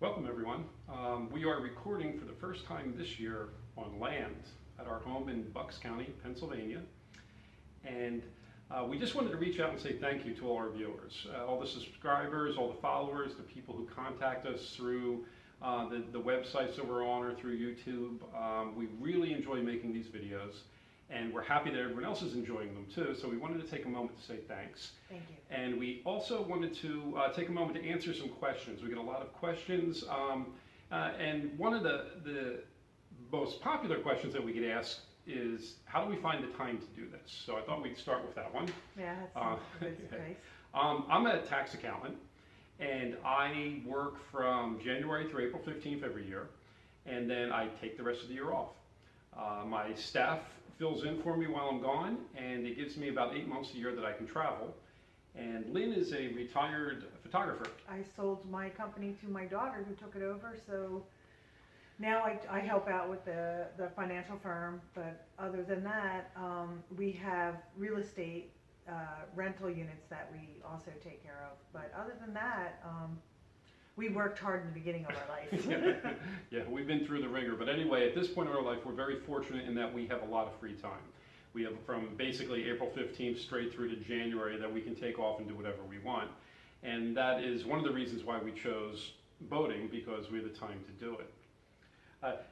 Welcome everyone. We are recording for the first time this year on land at our home in Bucks County, Pennsylvania. And we just wanted to reach out and say thank you to all our viewers, all the subscribers, all the followers, the people who contact us through the websites that we're on or through YouTube. We really enjoy making these videos, and we're happy that everyone else is enjoying them too. So we wanted to take a moment to say thanks. Thank you. And we also wanted to take a moment to answer some questions. We get a lot of questions, and one of the most popular questions that we get asked is, how do we find the time to do this? So I thought we'd start with that one. Yeah, that's nice. I'm a tax accountant, and I work from January through April 15th every year, and then I take the rest of the year off. My staff fills in for me while I'm gone, and it gives me about 8 months a year that I can travel. And Lynn is a retired photographer. I sold my company to my daughter who took it over, so now I help out with the financial firm, but other than that, we have real estate rental units that we also take care of. But other than that, we worked hard in the beginning of our life. Yeah, we've been through the ringer. But anyway, at this point in our life, we're very fortunate in that we have a lot of free time. We have from basically April 15th straight through to January that we can take off and do whatever we want. And that is one of the reasons why we chose boating, because we have the time to do it.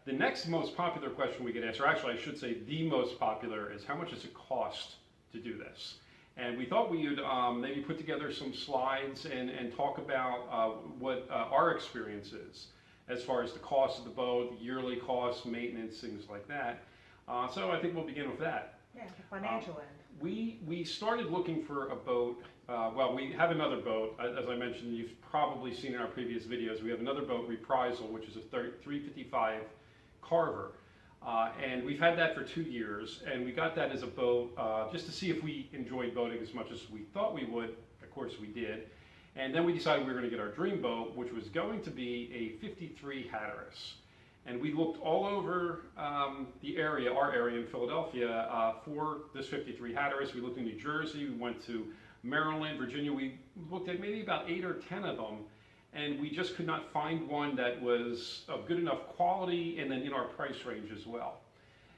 The next most popular question we get asked, or actually I should say the most popular, is how much does it cost to do this? And we thought we would maybe put together some slides and talk about what our experience is as far as the cost of the boat, the yearly costs, maintenance, things like that. So I think we'll begin with that. Yeah, the financial end. We started looking for a boat. Well, we have another boat. As I mentioned, you've probably seen in our previous videos, we have another boat, Reprisal, which is a 355 Carver. And we've had that for 2 years, and we got that as a boat just to see if we enjoyed boating as much as we thought we would. Of course we did. And then we decided we were going to get our dream boat, which was going to be a 53 Hatteras. And we looked all over the area, our area in Philadelphia, for this 53 Hatteras. We looked in New Jersey, we went to Maryland, Virginia. We looked at maybe about 8 or 10 of them, and we just could not find one that was of good enough quality and then in our price range as well.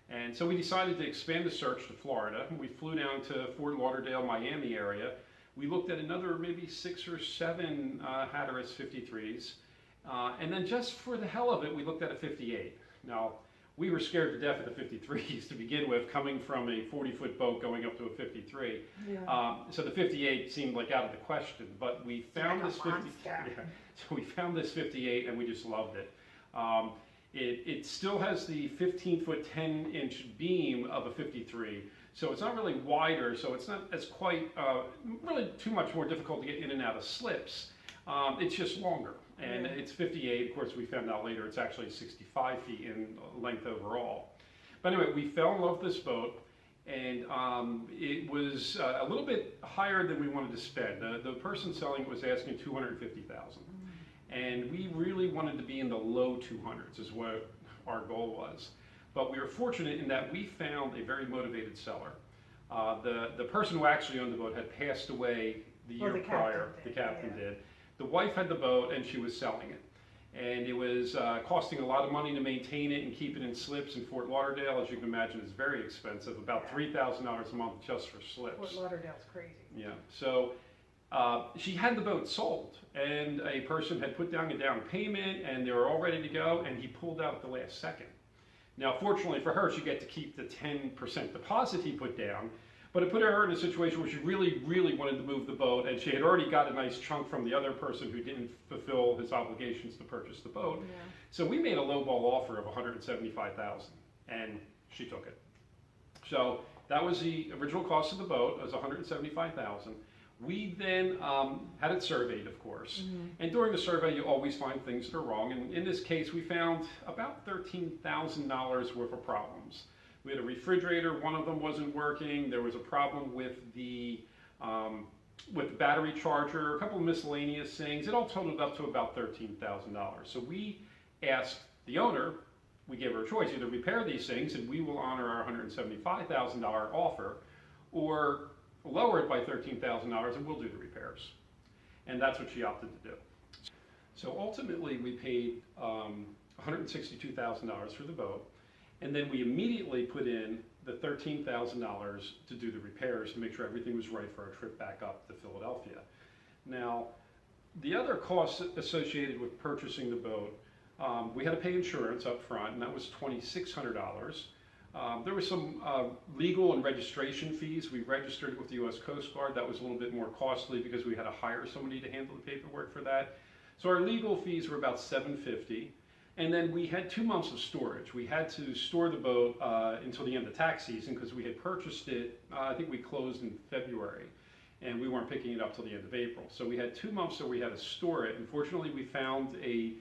And so we decided to expand the search to Florida. We flew down to Fort Lauderdale, Miami area. We looked at another maybe 6 or 7 Hatteras 53s. And then just for the hell of it, we looked at a 58. Now, we were scared to death of the 53s to begin with, coming from a 40-foot boat going up to a 53. Yeah. So the 58 seemed like out of the question, but we found this 50. Yeah, so we found this 58, and we just loved it. It still has the 15-foot, 10-inch beam of a 53, so it's not really wider, so it's not as quite really too much more difficult to get in and out of slips. It's just longer. And it's 58. Of course, we found out later it's actually 65 feet in length overall. But anyway, we fell in love with this boat, and it was a little bit higher than we wanted to spend. The person selling it was asking $250,000, and we really wanted to be in the low 200s is what our goal was. But we were fortunate in that we found a very motivated seller. The person who actually owned the boat had passed away the year prior. The captain did. The wife had the boat, and she was selling it. And it was costing a lot of money to maintain it and keep it in slips in Fort Lauderdale. As you can imagine, it's very expensive, about $3,000 a month just for slips. Fort Lauderdale's crazy. Yeah, so she had the boat sold, and a person had put down a down payment, and they were all ready to go, and he pulled out at the last second. Now, fortunately for her, she got to keep the 10% deposit he put down, but it put her in a situation where she really, really wanted to move the boat, and she had already got a nice chunk from the other person who didn't fulfill his obligations to purchase the boat. Yeah. So we made a lowball offer of $175,000, and she took it. So that was the original cost of the boat. It was $175,000. We then had it surveyed, of course, and during the survey you always find things that are wrong, and in this case we found about $13,000 worth of problems. We had a refrigerator, one of them wasn't working, there was a problem with the battery charger, a couple of miscellaneous things. It all totaled up to about $13,000. So we asked the owner, we gave her a choice, either repair these things and we will honor our $175,000 offer, or lower it by $13,000 and we'll do the repairs. And that's what she opted to do. So ultimately, we paid $162,000 for the boat, and then we immediately put in the $13,000 to do the repairs to make sure everything was right for our trip back up to Philadelphia. Now, the other costs associated with purchasing the boat, we had to pay insurance up front, and that was $2,600. There were some legal and registration fees. We registered with the U.S. Coast Guard. That was a little bit more costly because we had to hire somebody to handle the paperwork for that. So our legal fees were about $750. And then we had 2 months of storage. We had to store the boat until the end of tax season because we had purchased it, I think we closed in February, and we weren't picking it up till the end of April. So we had 2 months that we had to store it. Unfortunately, we found a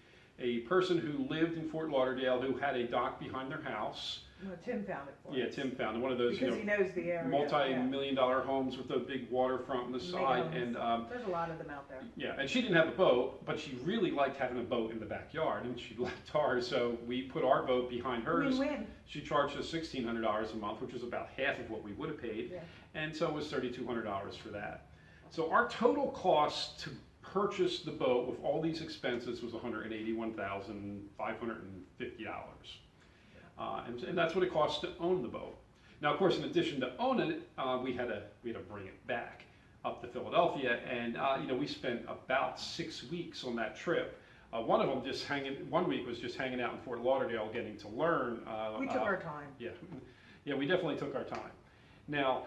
person who lived in Fort Lauderdale who had a dock behind their house. Well, Tim found it for Yeah, us. Tim found it. One of those, Because he knows the area. multi-million-dollar homes with a big waterfront on the side. And there's a lot of them out there. yeah, and she didn't have a boat, but she really liked having a boat in the backyard, and she liked ours, so we put our boat behind hers. Win-win. She charged us $1,600 a month, which was about half of what we would have paid, Yeah. and so it was $3,200 for that. So our total cost to purchase the boat with all these expenses was $181,550. And that's what it costs to own the boat. Now, of course, in addition to owning it, we had to bring it back up to Philadelphia, and we spent about 6 weeks on that trip. One of them one week was just hanging out in Fort Lauderdale, getting to learn. We took our time. Yeah, we definitely took our time. Now,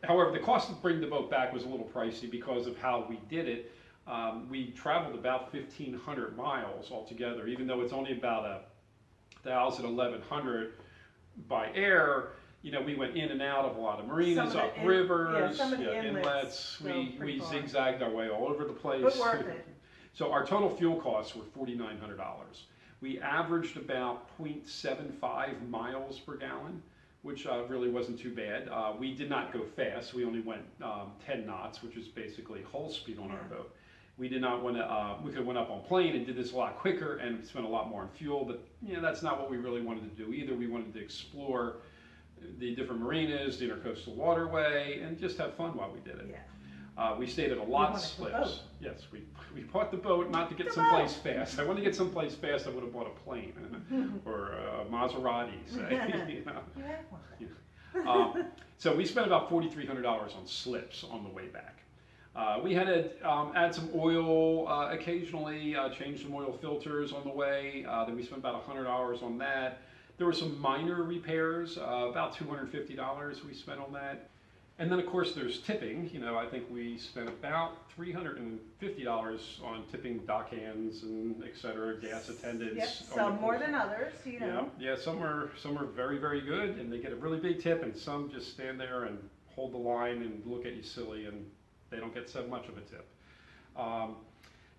however, the cost to bring the boat back was a little pricey because of how we did it. We traveled about 1,500 miles altogether, even though it's only about 1,100 by air. We went in and out of a lot of marinas, up rivers, some of the inlets. So we zigzagged our way all over the place. But worth it. So our total fuel costs were $4,900. We averaged about 0.75 miles per gallon, which really wasn't too bad. We did not go fast. We only went 10 knots, which is basically hull speed on our boat. We did not want to, we could have went up on plane and did this a lot quicker and spent a lot more on fuel, but that's not what we really wanted to do either. We wanted to explore the different marinas, the intercoastal waterway, and just have fun while we did it. Yeah. We stayed at a lot of slips. Yes, we bought the boat not to get someplace fast. I wanted to get someplace fast, I would have bought a plane or a Maserati, say. So we spent about $4,300 on slips on the way back. We had to add some oil occasionally, change some oil filters on the way. Then we spent about $100 on that. There were some minor repairs, about $250 we spent on that. And then, of course, there's tipping. I think we spent about $350 on tipping dock hands and et cetera, gas attendants. Yep, some more than others, Yeah, some are very, very good, and they get a really big tip, and some just stand there and hold the line and look at you silly, and they don't get so much of a tip.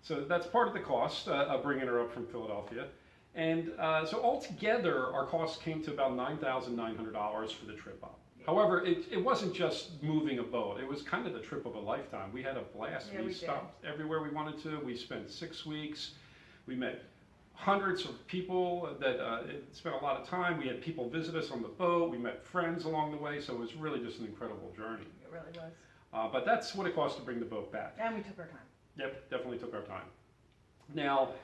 So that's part of the cost of bringing her up from Philadelphia. And so altogether, our costs came to about $9,900 for the trip up. However, it wasn't just moving a boat. It was kind of the trip of a lifetime. We had a blast. Yeah, we stopped everywhere we wanted to. We spent 6 weeks. We met hundreds of people that spent a lot of time. We had people visit us on the boat. We met friends along the way. So it was really just an incredible journey. It really was. But that's what it cost to bring the boat back. And we took our time. Yep, definitely took our time. Now,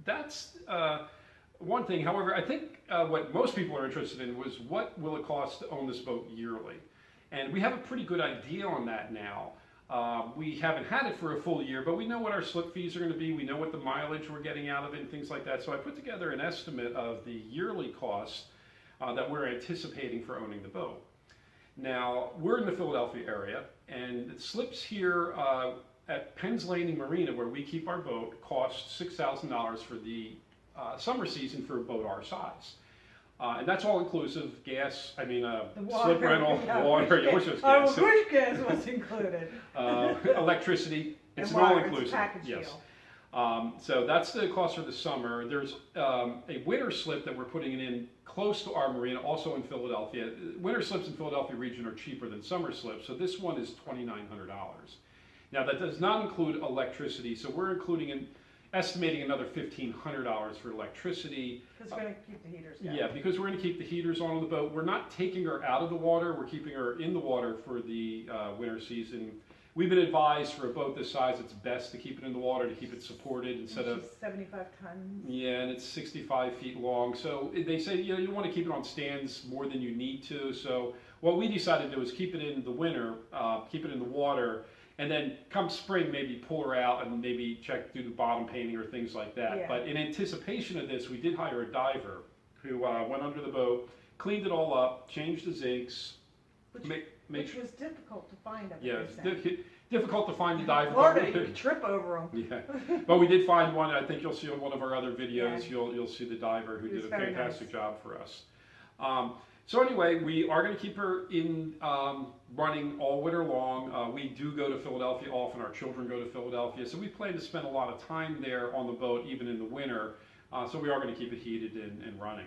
that's one thing. However, I think what most people are interested in was what will it cost to own this boat yearly? And we have a pretty good idea on that now. We haven't had it for a full year, but we know what our slip fees are going to be. We know what the mileage we're getting out of it and things like that. So I put together an estimate of the yearly cost that we're anticipating for owning the boat. Now, we're in the Philadelphia area, and the slips here at Penn's Landing Marina, where we keep our boat, cost $6,000 for the summer season for a boat our size. And that's all inclusive, gas, slip rental, water, wish gas was included. Electricity, it's an all-inclusive. Yes. So that's the cost for the summer. There's a winter slip that we're putting in close to our marina, also in Philadelphia. Winter slips in Philadelphia region are cheaper than summer slips, so this one is $2,900. Now that does not include electricity, so we're estimating another $1,500 for electricity. Because we're going to keep the heaters going. Yeah, because we're going to keep the heaters on the boat. We're not taking her out of the water. We're keeping her in the water for the winter season. we've been advised for a boat this size, it's best to keep it in the water, to keep it supported instead of, She's 75 tons. yeah, and it's 65 feet long. So they say, you know, you don't want to keep it on stands more than you need to. So what we decided to do is keep it in the winter, keep it in the water, and then come spring, maybe pull her out and maybe check, do the bottom painting or things like that. Yeah. But in anticipation of this, we did hire a diver who went under the boat, cleaned it all up, changed the zincs, Which was difficult to find. yeah, it's difficult to find the diver. Florida, you could trip over them. Yeah, but we did find one. I think you'll see on one of our other videos. Yeah. You'll see the diver who It was did a very fantastic nice. job for us. So anyway, we are going to keep her in running all winter long. We do go to Philadelphia often. Our children go to Philadelphia, so we plan to spend a lot of time there on the boat, even in the winter. So we are going to keep it heated and running.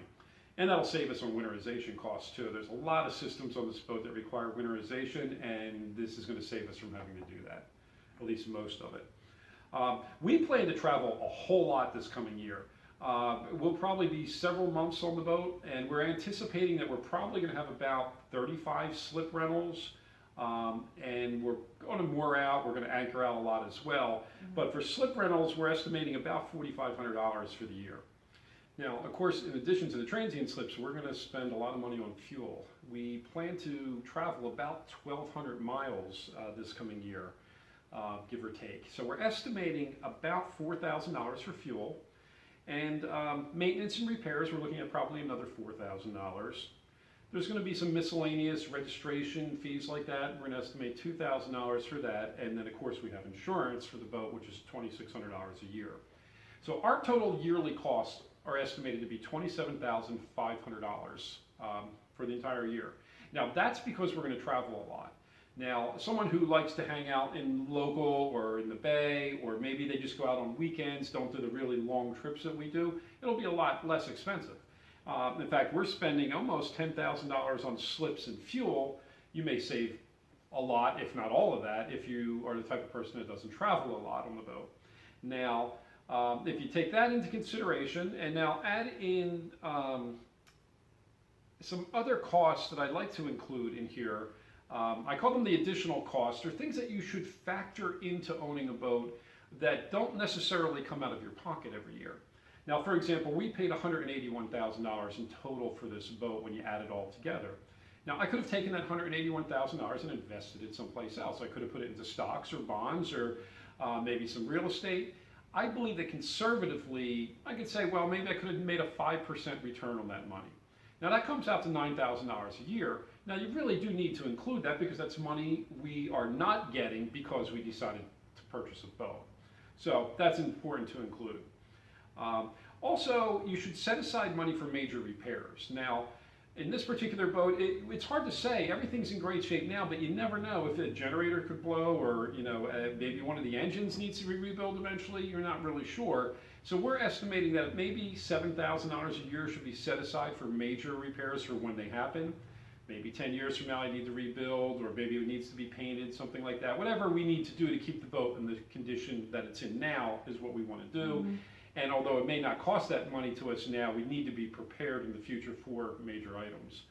And that'll save us on winterization costs too. There's a lot of systems on this boat that require winterization, and this is going to save us from having to do that, at least most of it. We plan to travel a whole lot this coming year. We'll probably be several months on the boat, and we're anticipating that we're probably going to have about 35 slip rentals, and we're going to moor out, we're going to anchor out a lot as well. But for slip rentals, we're estimating about $4,500 for the year. Now, of course, in addition to the transient slips, we're going to spend a lot of money on fuel. We plan to travel about 1,200 miles this coming year, give or take. So we're estimating about $4,000 for fuel. And maintenance and repairs, we're looking at probably another $4,000. There's going to be some miscellaneous registration fees like that. We're going to estimate $2,000 for that. And then, of course, we have insurance for the boat, which is $2,600 a year. So our total yearly costs are estimated to be $27,500 for the entire year. Now that's because we're going to travel a lot. Now someone who likes to hang out in local or in the bay, or maybe they just go out on weekends, don't do the really long trips that we do, it'll be a lot less expensive. In fact, we're spending almost $10,000 on slips and fuel. You may save a lot, if not all of that, if you are the type of person that doesn't travel a lot on the boat. Now, if you take that into consideration and now add in some other costs that I'd like to include in here, I call them the additional costs, or things that you should factor into owning a boat that don't necessarily come out of your pocket every year. Now, for example, we paid $181,000 in total for this boat when you add it all together. Now, I could have taken that $181,000 and invested it someplace else. I could have put it into stocks or bonds or maybe some real estate. I believe that conservatively, I could say, well, maybe I could have made a 5% return on that money. Now that comes out to $9,000 a year. Now you really do need to include that because that's money we are not getting because we decided to purchase a boat. So that's important to include. Also, you should set aside money for major repairs. Now, in this particular boat, it's hard to say. Everything's in great shape now, but you never know if a generator could blow, or maybe one of the engines needs to be rebuilt eventually. You're not really sure. So we're estimating that maybe $7,000 a year should be set aside for major repairs for when they happen. Maybe 10 years from now I need to rebuild, or maybe it needs to be painted, something like that. Whatever we need to do to keep the boat in the condition that it's in now is what we want to do. Mm-hmm. And although it may not cost that money to us now, we need to be prepared in the future for major items.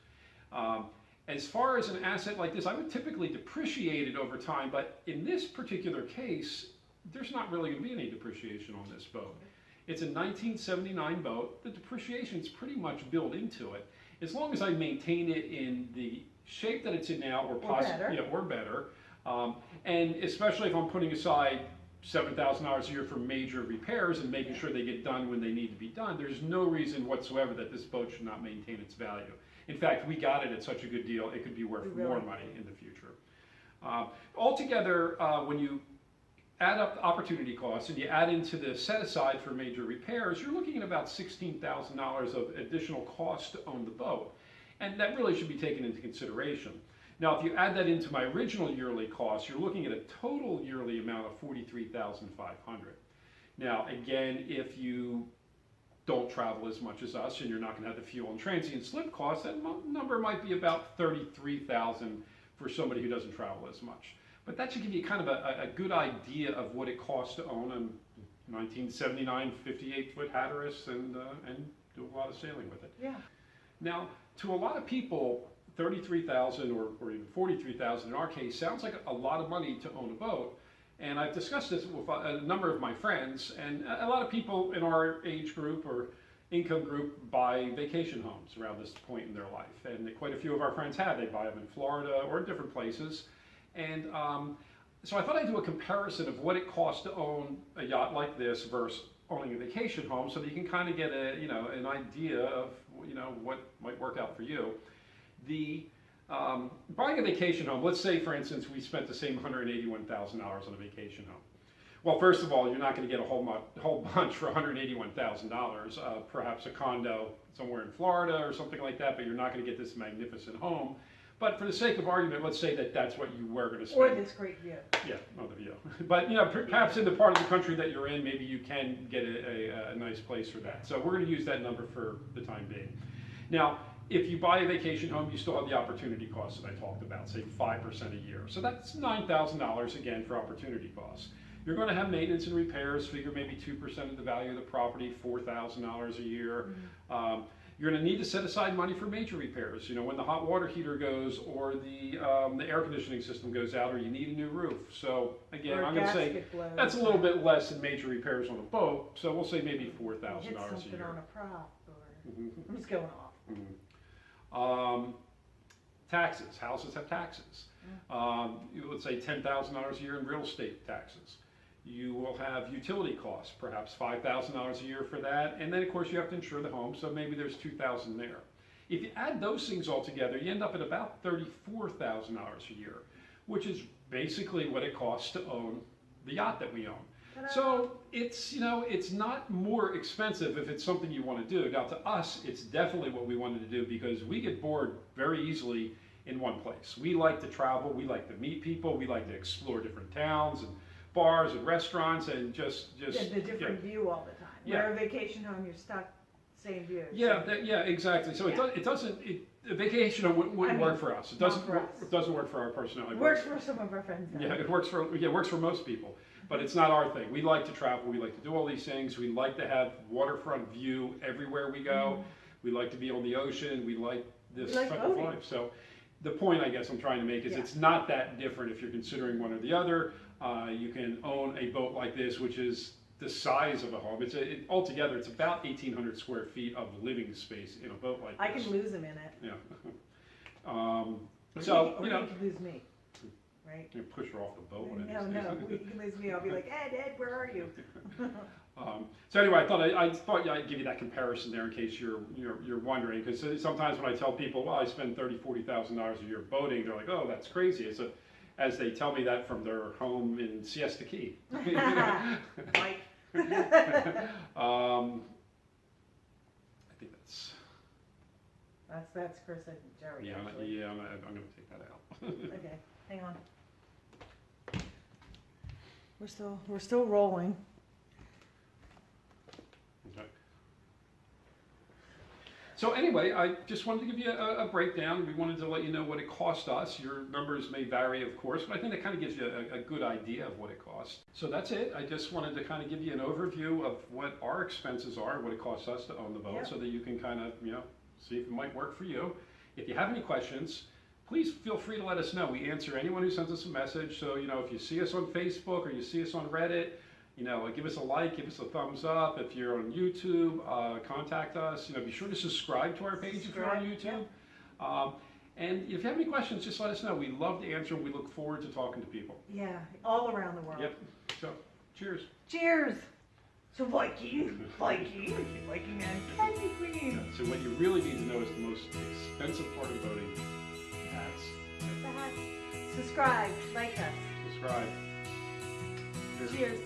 As far as an asset like this, I would typically depreciate it over time, but in this particular case, there's not really going to be any depreciation on this boat. It's a 1979 boat. The depreciation is pretty much built into it. As long as I maintain it in the shape that it's in now, or possibly, or better, and especially if I'm putting aside $7,000 a year for major repairs and making sure they get done when they need to be done, there's no reason whatsoever that this boat should not maintain its value. In fact, we got it at such a good deal, it could be worth more money in the future. Altogether, when you add up the opportunity costs and you add into the set aside for major repairs, you're looking at about $16,000 of additional cost to own the boat. And that really should be taken into consideration. Now, if you add that into my original yearly cost, you're looking at a total yearly amount of $43,500. Now, again, if you don't travel as much as us and you're not going to have the fuel and transient slip costs, that number might be about $33,000 for somebody who doesn't travel as much. But that should give you kind of a good idea of what it costs to own a 1979 58-foot Hatteras and do a lot of sailing with it. Yeah. Now, to a lot of people, $33,000 or even $43,000 in our case sounds like a lot of money to own a boat. And I've discussed this with a number of my friends, and a lot of people in our age group or income group buy vacation homes around this point in their life. And quite a few of our friends have. They buy them in Florida or different places. And so I thought I'd do a comparison of what it costs to own a yacht like this versus owning a vacation home, so that you can kind of get an idea of what might work out for you. Buying a vacation home, let's say for instance we spent the same $181,000 on a vacation home. Well, first of all, you're not going to get a whole bunch for $181,000. Perhaps a condo somewhere in Florida or something like that, but you're not going to get this magnificent home. But for the sake of argument, let's say that that's what you were going to spend. Or this great view. Yeah, not the view. But perhaps in the part of the country that you're in, maybe you can get a nice place for that. So we're going to use that number for the time being. Now, if you buy a vacation home, you still have the opportunity costs that I talked about, say 5% a year. So that's $9,000 again for opportunity costs. You're going to have maintenance and repairs, figure maybe 2% of the value of the property, $4,000 a year. Mm-hmm. You're going to need to set aside money for major repairs. When the hot water heater goes, or the air conditioning system goes out, or you need a new roof. So again, I'm going to say that's a little bit less than major repairs on a boat. So we'll say maybe $4,000 a year. Something on a prop, or mm-hmm. I'm just going off. Mm-hmm. Taxes. Houses have taxes. Let's say $10,000 a year in real estate taxes. You will have utility costs, perhaps $5,000 a year for that, and then of course you have to insure the home, so maybe there's $2,000 there. If you add those things all together, you end up at about $34,000 a year, which is basically what it costs to own the yacht that we own. Ta-da. So it's not more expensive if it's something you want to do. Now to us, it's definitely what we wanted to do, because we get bored very easily in one place. We like to travel, we like to meet people, we like to explore different towns and bars and restaurants, and just the different view all the time. Yeah. Where a vacation home, you're stuck same view. Yeah, exactly. So Yeah. A vacation home wouldn't work for us. It doesn't for us. It doesn't work for our personality. It works for some of our friends though. Yeah, it works for most people, but it's not our thing. We like to travel. We like to do all these things. We like to have waterfront view everywhere we go. Mm-hmm. We like to be on the ocean. We like this type of life. So the point I guess I'm trying to make is it's not that different if you're considering one or the other. You can own a boat like this, which is the size of a home. Altogether, it's about 1,800 square feet of living space in a boat like this. I can lose him in it. Yeah. Or you can lose me, right? You push her off the boat. No, you can lose me. I'll be like, Ed, where are you? So anyway, I thought I'd give you that comparison there in case you're wondering, because sometimes when I tell people, well, I spend $30,000-$40,000 a year boating, they're like, oh, that's crazy. As they tell me that from their home in Siesta Key. Mike. I think that's Chris and Jerry. Yeah, actually. I'm going to take that out. Okay, hang on. We're still rolling. Okay. So anyway, I just wanted to give you a breakdown. We wanted to let you know what it cost us. Your numbers may vary, of course, but I think that kind of gives you a good idea of what it costs. So that's it. I just wanted to kind of give you an overview of what our expenses are, what it costs us to own the boat, so that you can kind of, see if it might work for you. If you have any questions, please feel free to let us know. We answer anyone who sends us a message. So, if you see us on Facebook or you see us on Reddit, give us a like, give us a thumbs up. If you're on YouTube, contact us. Be sure to subscribe to our page if you're on YouTube. Yeah. And if you have any questions, just let us know. We love to answer them. We look forward to talking to people. Yeah, all around the world. Yep. So, cheers. Cheers. So Viking and Candy Queen. Yeah, so what you really need to know is the most expensive part of boating. Subscribe, like us. Subscribe. Cheers.